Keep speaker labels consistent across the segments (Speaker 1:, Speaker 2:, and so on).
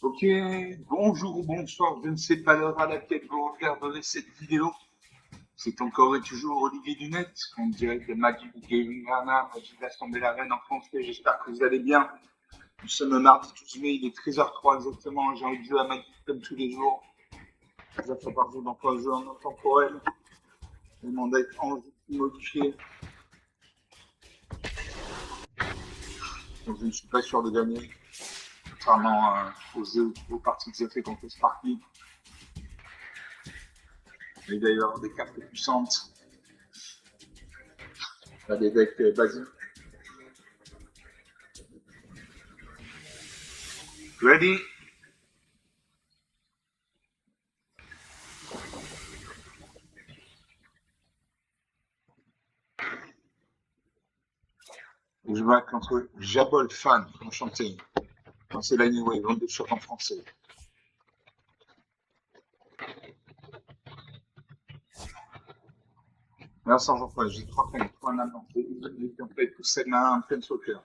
Speaker 1: Ok, bonjour ou bonsoir, je ne sais pas l'heure à laquelle vous regarderez cette vidéo. C'est encore et toujours Olivier Dunette, en direct de Magic Gaming Ghana, Magic l'Assemblée la Reine en français. J'espère que vous allez bien. Nous sommes le mardi 12 mai, il est 13h03 exactement. J'ai envie de jouer à Magic comme tous les jours. Plusieurs fois par jour dans un jeu en temporel. Le mandat est en modifié. Donc je ne suis pas sûr de gagner. Contrairement aux jeux, aux parties que j'ai fait contre Sparky. Mais d'ailleurs des cartes puissantes. Là, des decks basiques. Ready? Je vais contre Jabol Fan, enchanté. C'est l'anyway, vente de choc en français. Là, sans j'en fais, j'ai 3 peines, 3 nains, en fait, possède main, un plein soccer.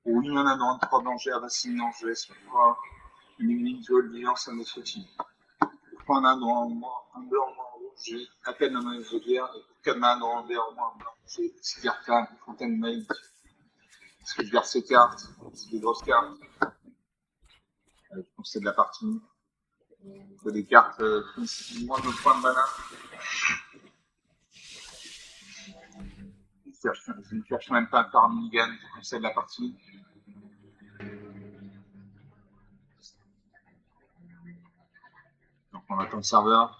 Speaker 1: Ou une main dans 3 dangers, racine dangereuse, 3, une ligne, duel, violence, un destructif. 3 nains dans un blanc, un rouge, j'ai à peine un main de guerre, et 4 mains dans un vert, un blanc, j'ai 6 cartes, une fontaine mail. Est-ce que je garde ces cartes? C'est des grosses cartes. Je pense que c'est de la partie. C'est des cartes moins de points de mana. Je ne cherche même pas par Milligan pour c'est de la partie. Donc on attend le serveur.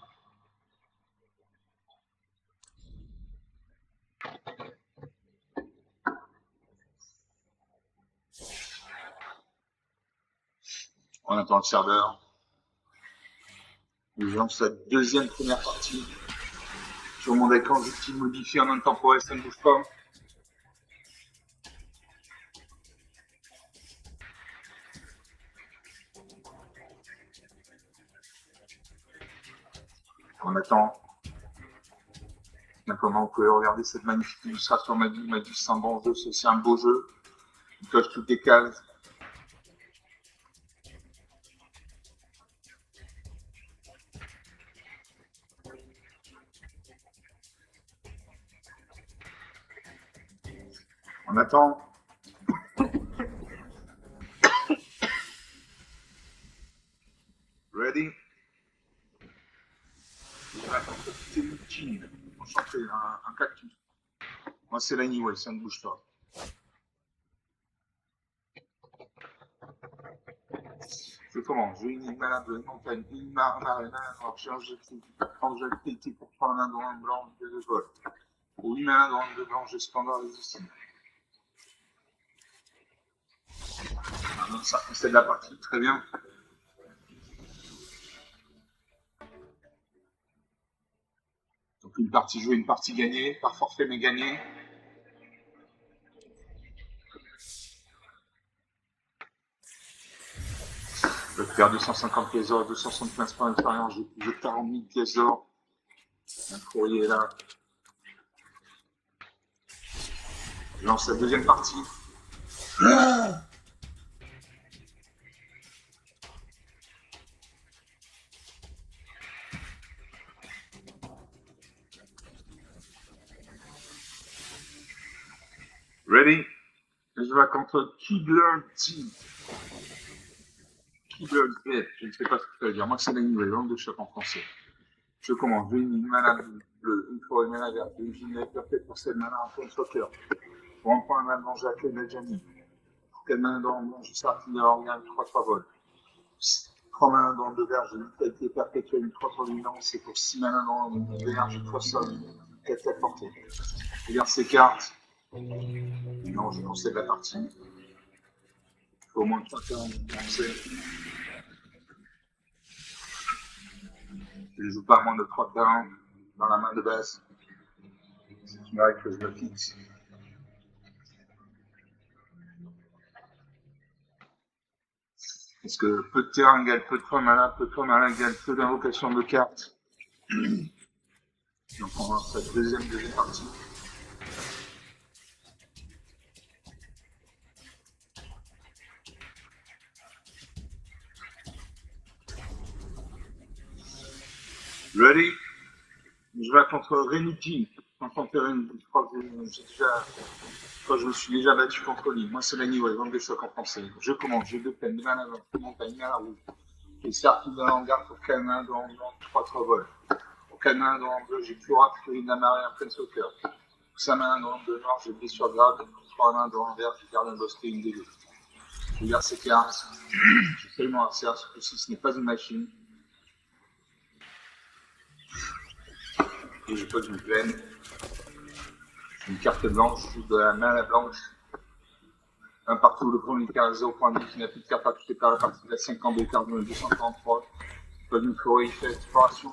Speaker 1: On attend le serveur. Je lance la deuxième première partie. Sur mon écran, j'utilise modifié en même temps pour ça ne bouge pas. On attend. Maintenant, vous pouvez regarder cette magnifique illustration Magic. Magic, c'est un bon jeu, c'est aussi un beau jeu. Il coche toutes les cases. On attend. Ready? C'est une team. Enchanté, un cactus. Moi, c'est l'anyway, ça ne bouge pas. Je commence. J'ai une malade de montagne, une marina, alors j'ai quand j'ai été pour prendre un droit blanc de vol. Ou une main dans de blanc, j'ai cependant résisté. Donc ça, c'est de la partie, très bien. Donc une partie jouée, une partie gagnée, par forfait mais gagnée. Je vais faire 250 pièces d'or, 275 points d'expérience, j'ai plus de 40 000 pièces d'or. Un courrier là. Je lance la deuxième partie. Ready? Je vais contre Kibler T. Kibler Z. Je ne sais pas ce que ça veut dire. Moi, c'est la nouvelle langue de choc en français. Je commence. J'ai une malade bleue, une forêt malade verte, une gilet perfecte pour cette malade en plein soccer. Pour un point mal manger à Clé Nadjani. Pour quelle main dans le monde, je sors qui organe 3 vols. 3 mains dans le verge, une qualité perpétuelle, une 3 providence, et pour 6 mains dans le verge, 3 sommes, 4 têtes portées. Regarde ces cartes. Non, je conseille la partie. Il faut au moins 3 cartes pour lancer. Je ne joue pas à moins de 3 terrains dans la main de base. C'est une règle que je me fixe. Parce que peu de terrain égale peu de points malins, peu de points malins égale peu d'invocation de cartes. Donc on va cette deuxième partie. Ready? Je vais contre Rémi Jean. Je crois que je me suis déjà battu contre lui. Moi, c'est l'anyway, vendre des chocs en français. Je commence, j'ai deux peines, de main avant, montagne à la rouge. J'ai cercle dans l'hangar pour Canin dans 3 vols. Pour Canin dans 2, j'ai plus rapide que une amarrée en pleine sauteur. Pour sa main dans 2 noir, j'ai blessure grave. Pour 3 mains dans l'envers, j'ai gardé un bosquet une des deux. Je regarde ses cartes. J'ai tellement à faire, ce que ce n'est pas une machine. Et je pose une plaine. Une carte blanche, je joue de la main à la blanche. Un partout, le premier carré 0.10 qui n'a plus de carte à toucher par la partie de la 52 cartes de 243. Je pose une forêt, il fait exploration.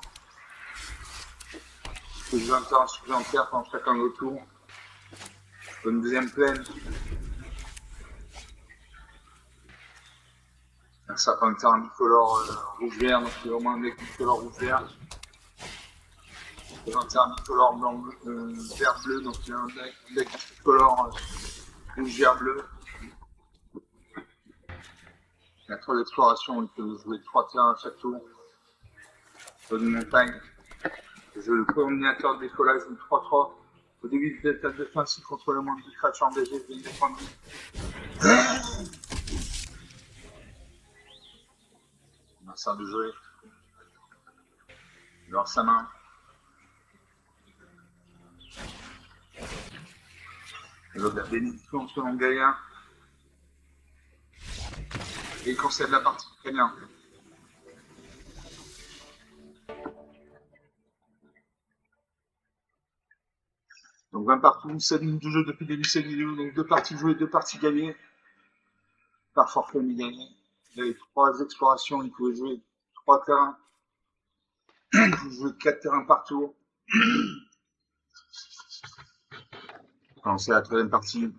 Speaker 1: Je joue un temps supplémentaire pendant chacun de tour. Je pose une deuxième plaine. Un sapin de terre bicolore rouge-vert, donc il y a au moins un deck bicolore rouge-vert. Un terre bicolore vert-bleu, donc il y a un deck bicolore rouge-vert-bleu. Il y a 3 explorations, il peut jouer 3 terrains à chaque tour. Sur une montagne. Je joue le combinateur de décollage de 3-3. Au début de l'étape de fin, si contre le monde de créature engagée, je vais défendre. On a ça de jouer. Il lance sa main. Il a la bénédiction selon Gaïa. Et il concède la partie très bien. Donc 20 partout, 7 minutes de jeu depuis le début de cette vidéo. Donc 2 parties jouées, 2 parties gagnées. Par forfait, il gagné. Il avait 3 explorations, il pouvait jouer 3 terrains. Il pouvait jouer 4 terrains par tour. Enfin, c'est la 3e partie.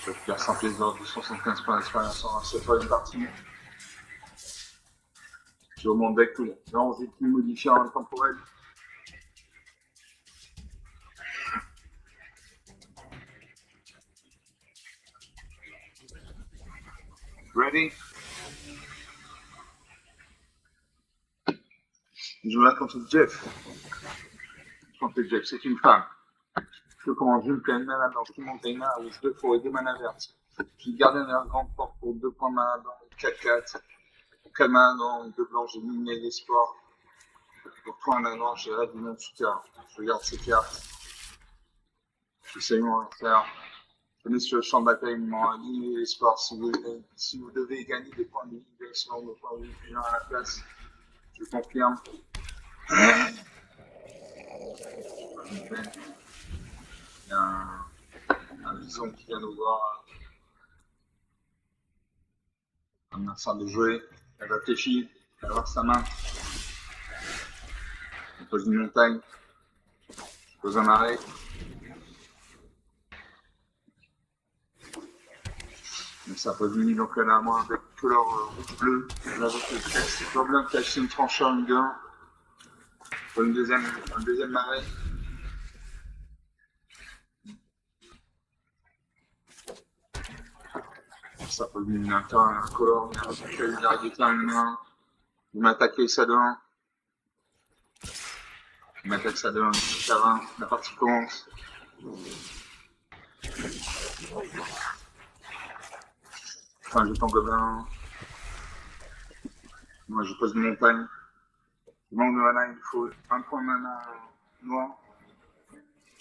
Speaker 1: Je vais faire 100 pièces d'or, 275 points d'expérience en cette 3e partie. J'ai au monde deck tout le temps, j'ai pu modifier en temporel. Ready? Je me bats contre Jeff. Contre Jeff, c'est une femme. Je commence une pleine mana blanche, une montagne mana rouge, 2 forêts, 2 mana vertes. Je garde un grand port pour 2 points mana blanc, 4-4. 4 mana dans 2 blancs, j'ai miné l'espoir. Pour 3 mana blanc, j'ai raid du monde souterrain. Je regarde ces cartes. J'essaye de m'en faire. Je mets sur le champ de bataille, aligner l'espoir. Si vous devez gagner des points de vie, selon vos points de vie plus à la place, je confirme. Il y a un bison qui vient nous voir. Un instant de jouer. Elle réfléchit. Elle va voir sa main. Elle pose une montagne. Je pose un arrêt. Donc ça pose une donc elle a moi avec couleur rouge-bleu. Là, avec le texte, c'est pas bien caché une trancheur, une gain. Un deuxième marais. Ça pose un color, une arrêté une main. Il m'attaque ça devant. Il m'attaque ça devant, ça va. La partie commence. Enfin, je tombe gobelin. Moi, je pose une montagne. Je manque de mana, il faut un point de mana noir,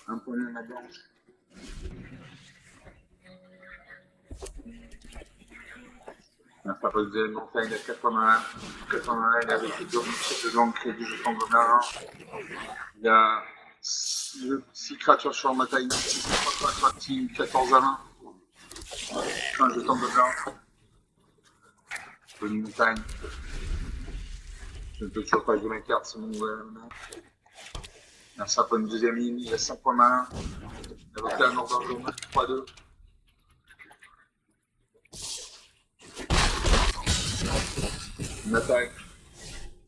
Speaker 1: un point de mana blanche. Ça pose des montagnes à 4 points de mana. 4 points de mana, il y a avec les deux dedans de crédit, je tombe gobelin. Il y a 6 créatures sur ma taille, 14 à 20. Enfin, je tombe gobelin. Une montagne. Je ne peux toujours pas jouer mes cartes, c'est mon gouvernement. Il y a un sapin de deuxième ligne, il y a 5 points main. Il y a un ordre de journée, 3-2. Une attaque.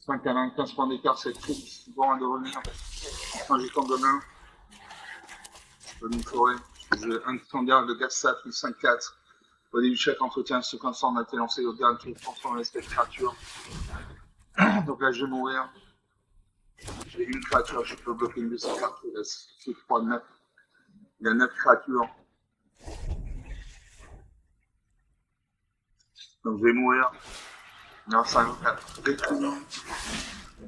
Speaker 1: 5 à 1, 15 points d'écart, c'est très bon de revenir. Enfin, j'ai ton gobelin. Je peux une forêt. J'ai un standard de Gassat, une 5-4. Au début de chaque entretien, ce qu'on on a été lancé au dernier tour, transforme l'espèce de créature. Donc là, je vais mourir. J'ai une créature, je peux bloquer une de ces cartes. C'est 3 de 9. Il y a 9 créatures. Donc je vais mourir. Non, 5, 4.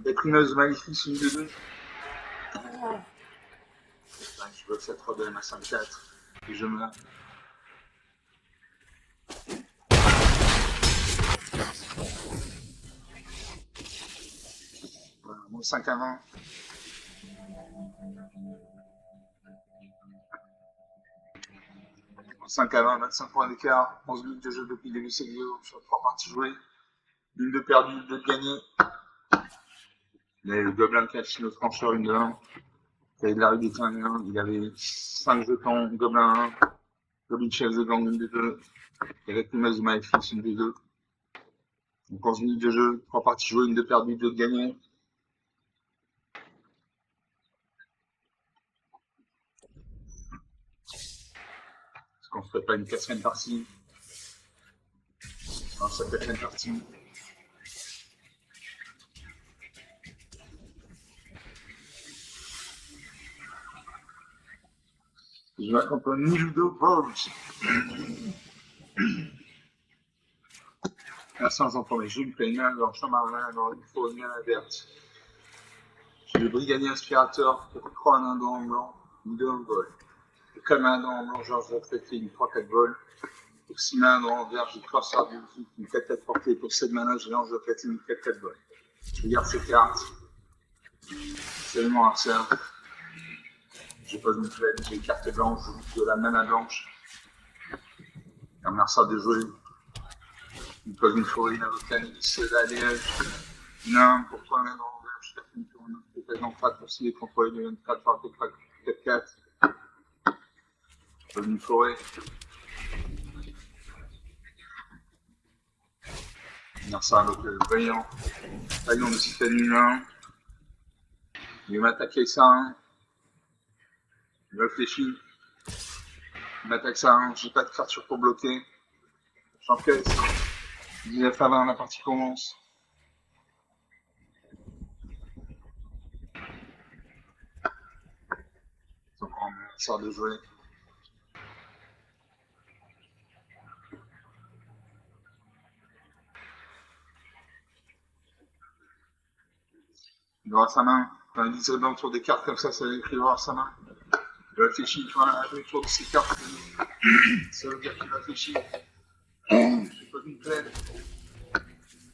Speaker 1: Déprimeuse maléfique, une de 2. Je veux que cette rebelle à 5-4. Et je meurs. Voilà, mon 5 à 20. 5 à 20, 25 points d'écart, 11 minutes de jeu depuis le début de cette vidéo, sur 3 parties jouées, une de perdue, une de gagnée. Le gobelin qui a fini notre trancheur, une de 1. Il avait de la rue des 1, il avait 5 jetons, gobelin 1, goblin chef de gang, une de 2, et réprimeuse de maléfice, une de 2. Donc 11 minutes de jeu, 3 parties jouées, une de perdue, 2 de gagnée. Est-ce qu'on ne ferait pas une 4e partie? Non, ça peut être une partie. Je m'accompagne Ludo Bones. Merci en premier. J'ai une pleine main dans le champ marin, dans une fausse main verte. J'ai le brigadier aspirateur, 3 en dans en blanc, une 2 en vol. Le calme dans en blanc, Georges Retraité, une 3-4 vol. Pour 6 mains dans en vert, j'ai 3 sorts de musique, une 4-4 portée. Pour 7 mains, j'ai l'ange Retraité, une 4-4 vol. Je regarde ces cartes. C'est vraiment harcèle. Je pose une plaide, j'ai une carte blanche, de la mana blanche. Un mercenaire de jouer. Il pose une forêt, une avocane, c'est la liège. Non, pour 3 mains dans l'envers, je tape une tour, une peut-être en 4 pour 6 contrôler de 24 par 4-4. Je pose une forêt. Mercenaire donc brillant. Rayon de système humain. Il va m'attaquer ça. Hein. Il réfléchit. Il m'attaque ça. Hein. J'ai pas de créature pour bloquer. J'encaisse. 19 à 20, la partie commence. Donc on sort de jouer. Il aura sa main. Quand il dit dans autour des cartes comme ça va écrire avoir sa main. Il réfléchit, il fera autour de ses cartes. Ça veut dire qu'il réfléchit. Je pose une plaine.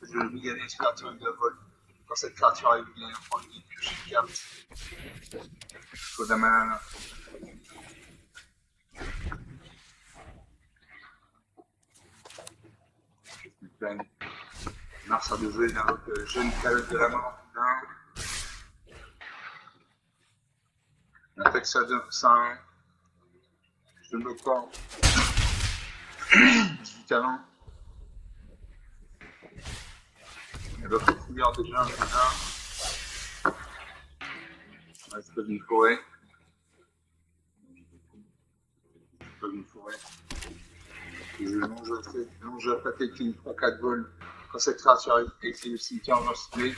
Speaker 1: Je vais gagner l'aspirateur de vol. Quand cette créature arrive, il vient prendre une pioche de carte. Il faut de la main. Une plaine. Mars a de jouer dans notre jeune calotte de la mort. L'attaque ça de 1. Je ne bloque pas. 18 avant. Elle va faire courir déjà. Je pose une forêt. Je pose une forêt. Je longe la plaquette avec une 3-4 vols. Quand cette créature arrive, c'est le cimetière en enregistré.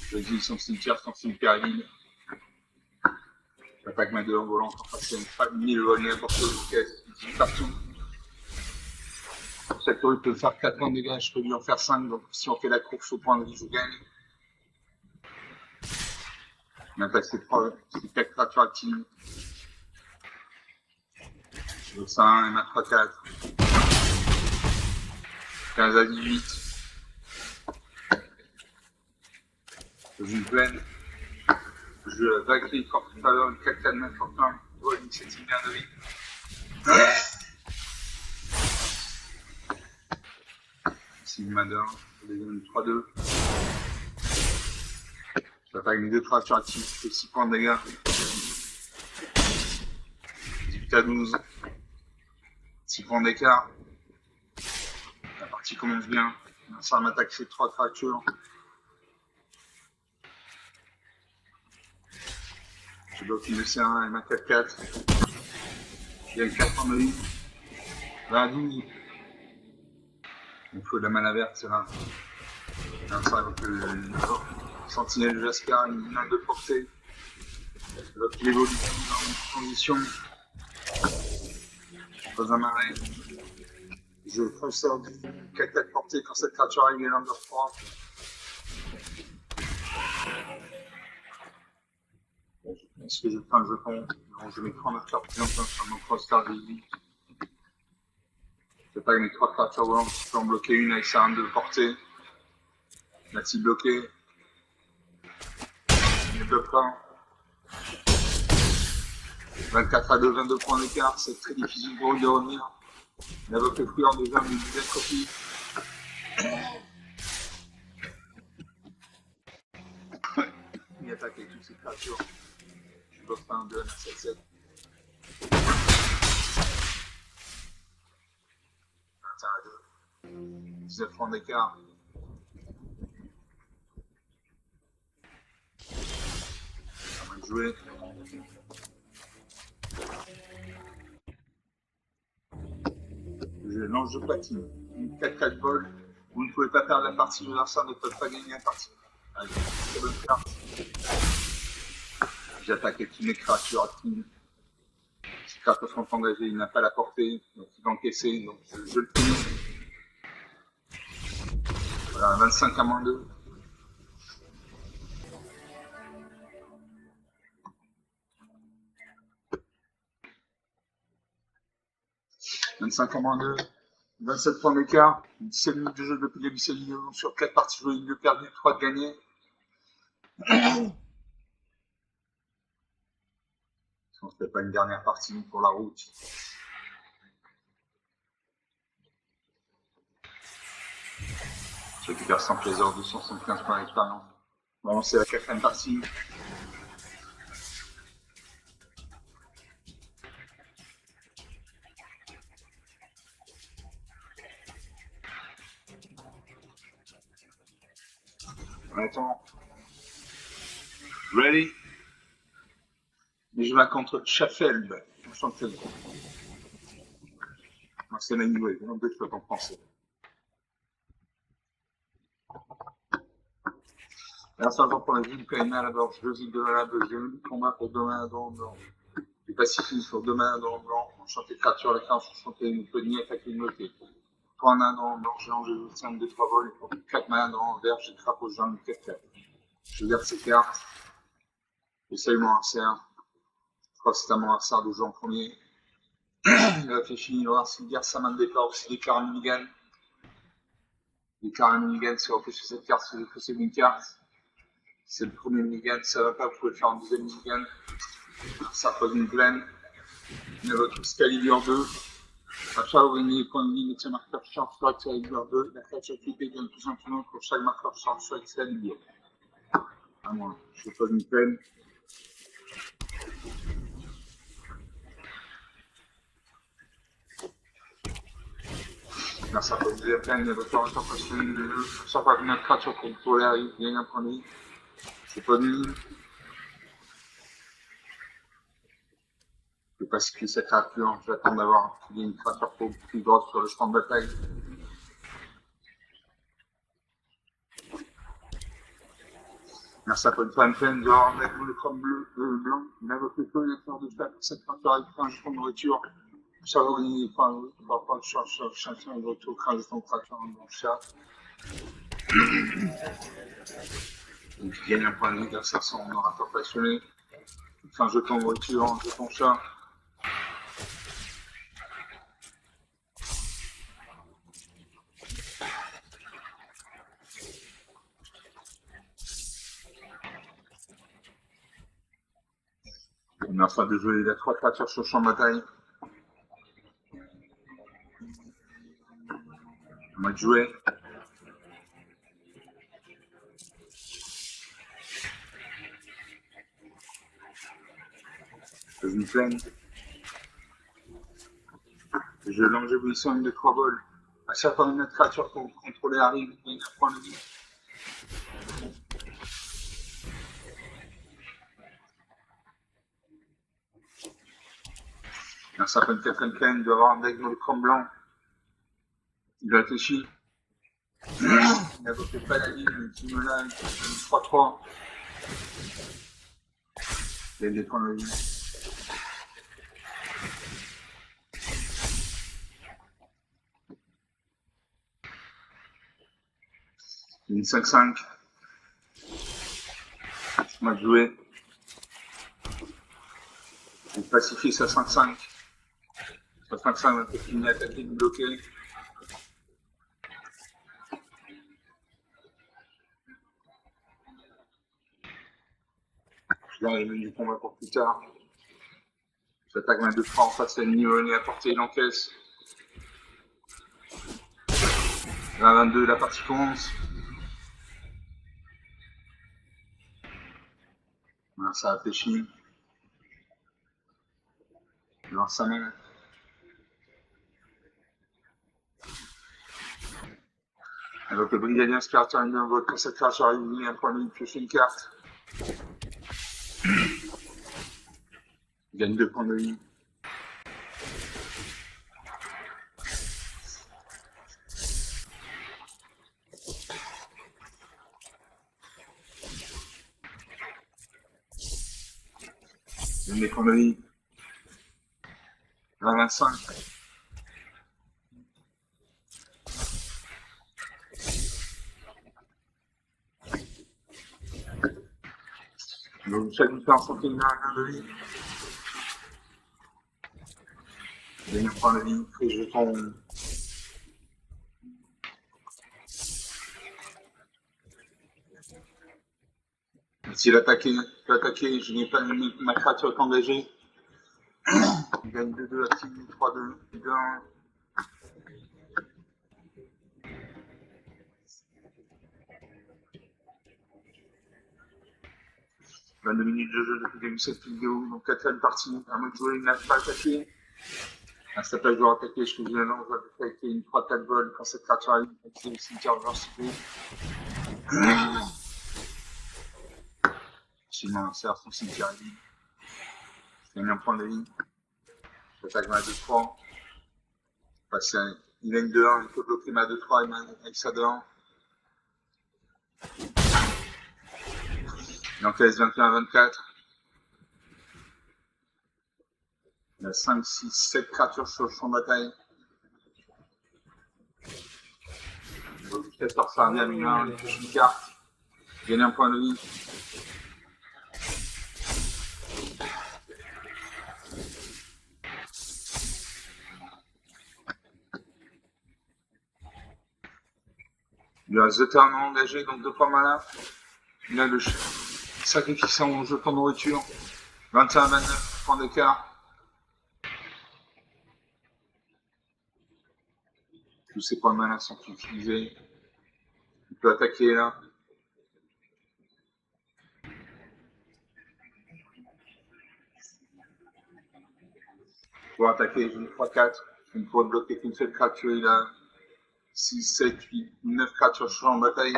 Speaker 1: Je dis son cimetière, son cimetière est vide. J'attaque ma 2 en volant, enfin c'est une frappe 1000 vols, n'importe où, caisse, partout. Cette tour, il peut faire 4 points de dégâts, je peux lui en faire 5, donc si on fait la course au point de vie, je gagne. M'attaque ces 4 créatures actives. Je veux ça 1 et ma 3-4. 15 à 18. Je joue une plaine. Je vaguerie quand tout à l'heure une 4-4 mètres en plein. Ouais, une 7 bien de vie. C'est une main d'un. Je vais donner 3-2. J'attaque mes 2 créatures actives. Je fais 6 points de dégâts. 18 à 12. 6 points d'écart. La partie commence bien. Ça m'attaque ces 3 créatures. Je bloque une C1 et ma 4-4. Il y a une 4 en main. 20-12. Il faut de la mana verte, c'est là. Ça avec le sentinelle de Jasper, une main de portée. L'autre qui évolue dans une condition. Pas un marais. Je conserve du 4-4 portée quand cette créature arrive, il est l'Under 3. Est-ce que je fais un jeton? Non, je mets 3 marqueurs plus longtemps sur mon crosstar de 8. Je pas mes 3 créatures volantes, je peux en bloquer une avec sa arme de portée. La cible bloquée. Je ne bloque pas. 24-2, 22 points d'écart, c'est très difficile pour eux de revenir. Il invoque le fouilleur déjà, mais il est copie. Il attaque avec toutes ces créatures. Je bloque pas un 2 à 7-7. 21-2. 19 points d'écart. À moins de jouer. Je lance de platine. Une 4-4 bol. Vous ne pouvez pas perdre la partie, les lanceurs ne peuvent pas gagner la partie. Allez, très bonne carte. J'attaque avec une créature active. Ces créatures sont engagées, il n'a pas la portée, donc il va encaisser, donc je le finis. Voilà, 25 à moins 2. « 25 à moins 2. 27 points d'écart. 17 minutes de jeu depuis le début de cette vidéo. Sur 4 parties jouées, 2 perdues, 3 de gagnées. On ne fait pas une dernière partie pour la route. Je récupère 100 plaisir, 275 points d'expérience. Bon, c'est la 4e partie. Attends. Ready? Et je vais contre Schaffelb. Enchanté. C'est la niveau, non, deux fois en français. Merci encore pour la vie de Kaina à la gorge. Josy de la deuxième. Combat pour demain dans le blanc. Du pacifisme pour demain dans le blanc. Enchanté créature, la créance, enchanté une poignée, attaque une notée. 3 mains dans le blanc, géant, je vous tiens 2-3 vols. 4 mains dans le vert, j'ai crapaud, j'ai un 4-4. Je garde ces cartes. J'essaye mon insert. Je crois que c'est à mon insert de jouer en premier. Il réfléchit, il va voir s'il garde sa main de départ ou s'il déclare un minigun. Il déclare un minigun, c'est refait sur cette carte, c'est une carte. C'est le premier minigun, ça va pas, vous pouvez faire un deuxième minigun. Ça pose une plaine. Il invoque Excalibur 2. À chaque gagner les points de vie, mettez un marqueur charge sur Excalibur 2. La créature cliquée gagne plus un tournoi pour chaque marqueur charge sur Excalibur. À moi, je pose une plaine. Là, ça pose une plaine, il y a votre retour parce que ça va venir créature pour pouvoir arriver, il y a un point de vie. C'est pas nul. Je sais pas si cette créature, j'attends d'avoir une créature plus grosse sur le champ de bataille. Merci à Paul Fanfen de remettre le crâne bleu, blanc. Il a votre feu, il a faire de faire cette créature avec un jeton de nourriture. Ça va gagner, enfin, on va pas chercher un retour, un jeton de créature dans le chat. Donc, il gagne un point de vie grâce à son orateur passionné. Un jeton de nourriture, un jeton chat. Première fois de jouer les 3 créatures sur le champ de bataille. On va jouer. Je une plaine. Je lance l'évolution une de 3 vols. À chaque fois que notre créature contrôlée arrive, il gagne un point de vie. Un sapin Kenken doit avoir un deck dans l'écran blanc. Il réfléchit. Il n'invoque pas la ligne, mais qui me l'a 3-3. Il y a des points de vie. Une 5-5. On va jouer. Il pacifie sa 5-5. Sa 5-5 va continuer à attaquer, nous bloquer. Je vais du combat pour plus tard. J'attaque ma 2-3 en face à l'ennemi à portée, il encaisse. La 22, la partie commence. Voilà, ça réfléchit. Il lance sa main. Alors que le brigadier inspirateur il invoque quand cette créature arrive, il un point de vie, pioche une carte. Il gagne 2 points de vie. Il gagne des points de vie. La 25. Donc chaque différence entre une main et un de vie. Il gagne un point de vie, très jeton. S'il attaquait, je n'ai pas ma créature est engagée. Il gagne 2-2, active 3-2, 2-1. « 22 minutes de jeu depuis le début de cette vidéo, donc 4ème partie, à moi de jouer, il n'a pas attaqué. À cette page, je dois attaquer, je fais une annonce, je dois attaquer une 3-4 vol quand cette créature arrive, c'est le cimetière diversifié. Sinon, insère son cimetière est vide. Je gagne un point de vie. J'attaque ma 2-3. Il gagne 2-1, il peut bloquer ma 2-3 avec sa 2-1. Il encaisse 21-24. Il y a 5, 6, 7 créatures sur le champ de bataille. Donc 14 ça revient à mineur, il touche une carte. Il gagne un point de vie. Il a The Turn engagé, donc 2 points mana. Il a le sacrifice son jeton de nourriture. 21-29, points d'écart. Tous ces points de mana sont utilisés. Il peut attaquer là. Pour attaquer, j'ai une 3-4. Il faut bloquer qu'une seule créature. Il a 6, 7, 8, 9 créatures sur en bataille.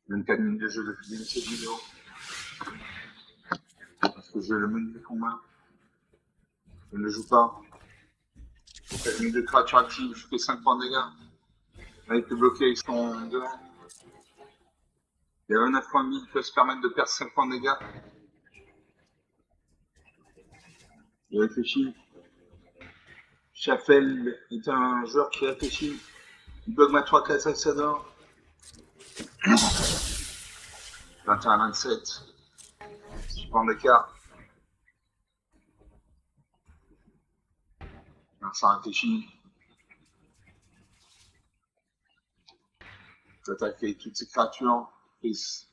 Speaker 1: Il y a une 4 minutes de jeu depuis le début de cette vidéo. Parce que j'ai le menu du combat. Je ne joue pas. 4 minutes de créature active, je fais 5 points de dégâts. Là, il peut bloquer avec son 2. Il y a 9 points de vie, il peut se permettre de perdre 5 points de dégâts. Il réfléchit. Chaffel est un joueur qui réfléchit. Il bloque ma 3 cases Salsador. 21-27. 6 points d'écart. Ça réfléchit. J'attaque toutes ces créatures. 6,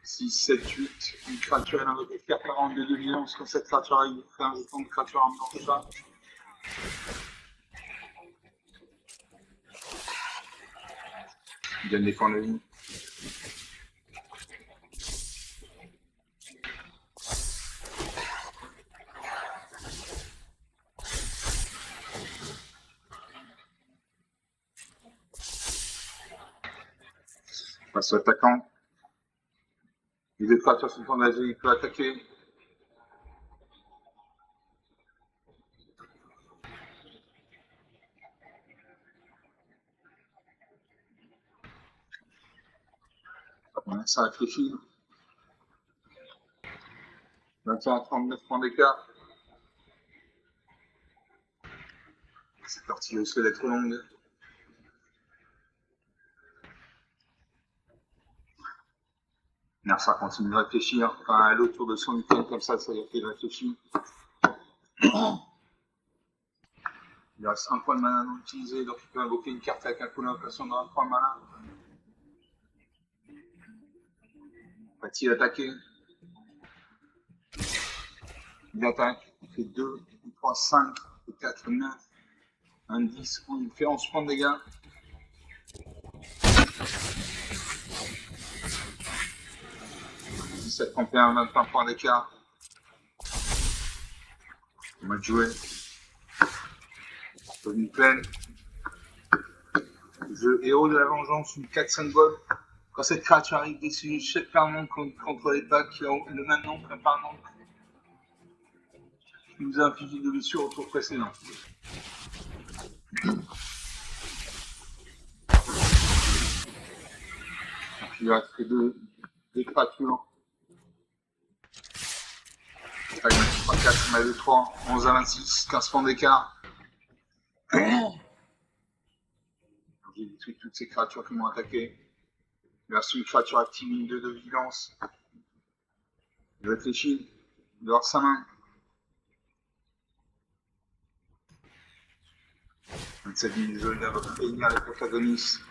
Speaker 1: 7, 8. Une créature, elle a un faire 42 de violence. Quand cette créature arrive, il fait un jeton de créature en blanche. Il gagne des points de vie. Face à l'attaquant. Les deux créatures sont engagées, il peut attaquer. Voilà, ça réfléchit. 21 à 39 points d'écart. Cette partie risque d'être longue. Ça continue de réfléchir. Enfin, à l'autre tour de son item, comme ça veut dire qu'il réfléchit. Il reste un point de mana non utilisé, donc il peut invoquer une carte avec un coup d'invocation dans un point de mana. Va-t-il attaquer? Il attaque. Il fait 2, 3, 5, 4, 9, 1, 10. Il fait 11 points de dégâts. 17, 31, 21 points d'écart. On va jouer. Une pleine. Jeu héros de la vengeance, une 4 symbole. Quand cette créature arrive dessus, chaque permanent contre les packs qui ont le même nom qu'un permanent qui nous a infligé de blessures au tour précédent. Donc il reste que deux créatures. 3, 4, on a 2, 3, 11 à 26, 15 points d'écart. J'ai détruit toutes ces créatures qui m'ont attaqué. Il reste une créature active, une 2 de vigilance. Il réfléchit, il dehors sa main. 27 000 jeux, il va prévenir les protagonistes.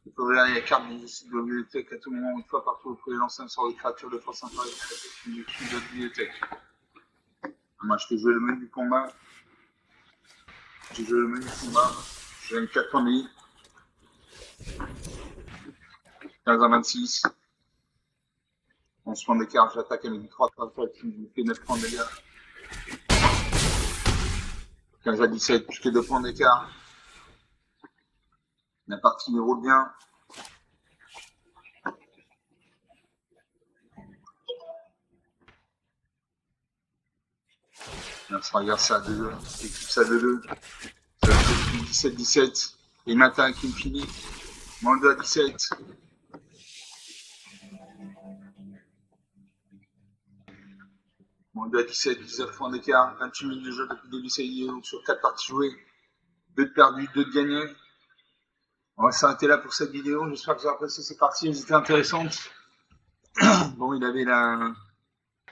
Speaker 1: Il faut regarder la carte de la bibliothèque à tout moment, une fois par tour, vous pouvez lancer un sort de créature de force inférieure de votre bibliothèque. Moi, je fais jouer le menu du combat. J'ai joué le menu du combat. J'ai une 4 points de vie. 15 à 26. 11 points d'écart, j'attaque avec 3 créatures qui me fait 9 points de dégâts. 15 à 17, je fais 2 points d'écart. La partie me roule bien. Là, ça regarde ça à 2-2. J'équipe ça 2-2. Ça fait 17-17. Il m'attaque, il me finit. Moins 2 à 17. Moins 2 à 17, 19 points d'écart. 28 minutes de jeu depuis le début de cette vidéo. Sur 4 parties jouées. 2 de perdus, 2 de gagnés. On va s'arrêter là pour cette vidéo. J'espère que vous avez apprécié ces parties. Elles étaient intéressantes. Bon, il avait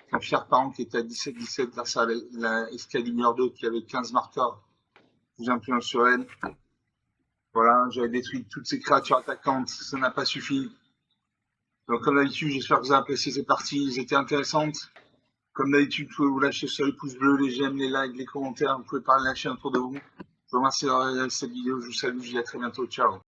Speaker 1: son fier parent qui était à 17-17 grâce à la Excalibur 2 qui avait 15 marqueurs. Plus influence sur elle. Voilà, j'avais détruit toutes ces créatures attaquantes. Ça n'a pas suffi. Donc, comme d'habitude, j'espère que vous avez apprécié ces parties. Elles étaient intéressantes. Comme d'habitude, vous pouvez vous lâcher sur les pouces bleus, les j'aime, les likes, les commentaires. Vous pouvez parler lâcher autour de vous. Je vous remercie d'avoir regardé cette vidéo. Je vous salue. Je vous dis à très bientôt. Ciao.